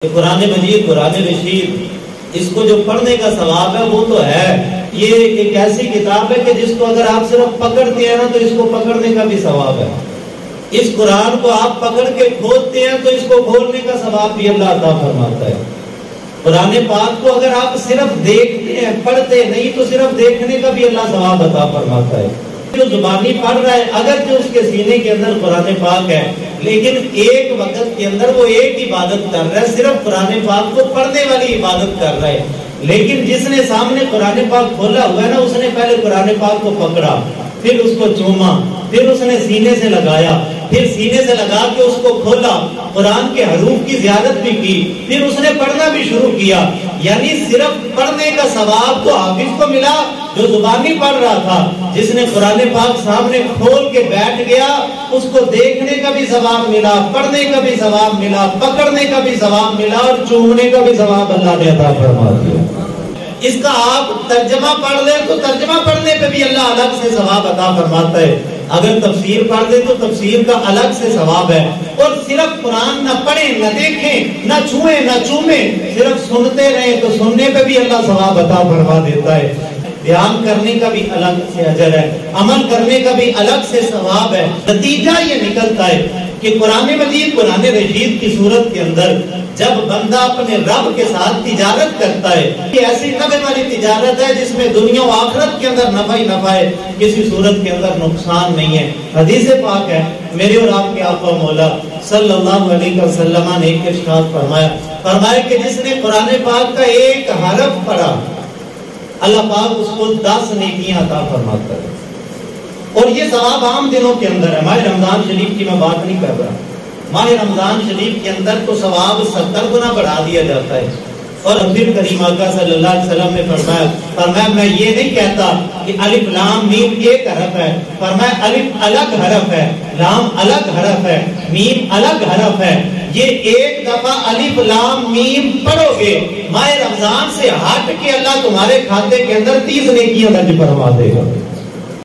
قرآن مجید قرآن رشید اس کو جو پڑھنے کا ثواب ہے وہ تو ہے. یہ ایک ایسی کتاب ہے کہ جس کو اگر آپ صرف پکڑتے ہیں نا تو اس کو پکڑنے کا بھی ثواب ہے. اس قرآن کو آپ پکڑ کے کھولتے ہیں تو اس کو کھولنے کا ثواب بھی اللہ عطا فرماتا ہے. قرآن پاک کو اگر آپ صرف دیکھتے ہیں پڑھتے نہیں تو صرف دیکھنے کا بھی اللہ ثواب عطا فرماتا ہے. جو زبانی پڑھ رہا ہے اگر جو اس کے سینے کے اندر قرآن پاک ہے لیکن ایک وقت کے اندر وہ ایک عبادت کر رہا ہے, صرف قرآن پاک کو پڑھنے والی عبادت کر رہا ہے. لیکن جس نے سامنے قرآن پاک کھولا ہوا ہے نا اس نے پہلے قرآن پاک کو پکڑا, پھر اس کو چوما, پھر اس نے سینے سے لگایا, پھر سینے سے لگا کے اس کو کھولا, قرآن کے حروف کی زیارت بھی کی, پھر اس نے پڑھنا بھی شروع کیا. یعنی صرف پڑھنے کا ثواب تو حافظ کو ملا جو زبانی پڑھ رہا تھا. جس نے قرآن پاک سامنے کھول کے بیٹھ گیا اس کو دیکھنے کا بھی ثواب ملا, پڑھنے کا بھی ثواب ملا, پکڑنے کا بھی ثواب ملا اور چومنے کا بھی ثواب اللہ نے عطا فرما دیا. اس کا آپ ترجمہ پڑھ لیں تو ترجمہ پڑھنے پہ بھی اللہ الگ سے ثواب عطا فرماتا ہے. اگر تفسیر پڑھ لیں تو تفسیر کا الگ سے ثواب ہے. اور صرف قرآن نہ پڑھیں نہ دیکھیں نہ چھوئیں نہ چومیں, صرف سنتے رہیں تو سننے پہ بھی اللہ ثواب عطا فرما دیتا ہے. بیان کرنے کا بھی الگ سے اجر ہے, عمل کرنے کا بھی الگ سے ثواب ہے. نتیجہ یہ نکلتا ہے کہ قرآن مجید قرآن رشید کی صورت کے اندر جب بندہ اپنے رب کے ساتھ تجارت کرتا ہے, یہ ایسی نفع والی تجارت ہے جس میں دنیا و آخرت کے اندر نفع ہی نفع ہے, کسی صورت کے اندر نقصان نہیں ہے. حدیث پاک ہے میرے اور آپ کے آقا مولا صلی اللہ علیہ وسلم نے ایک ارشاد فرمایا کہ جس نے قرآن پاک کا ایک حرف پڑھا اللہ پاک اس کو 10 نیکیاں عطا فرماتا ہے. اور یہ ثواب عام دنوں کے اندر ہے. ماہ رمضان شریف کی میں بات نہیں کر رہا. ماہ رمضان شریف کے اندر تو ثواب 70 گنا بڑھا دیا جاتا ہے. اور پھر کریم آقا صلی اللہ علیہ وسلم نے فرمایا میں یہ نہیں کہتا کہ الف لام میم ایک حرف ہے, فرمایا الف الگ حرف ہے, لام الگ حرف ہے, میم الگ حرف ہے. یہ ایک دفعہ الف لام میم پڑھو گے ماہ رمضان سے ہٹ کے اللہ تمہارے کھاتے کے اندر 30 نیکیاں درج فرما دے گا.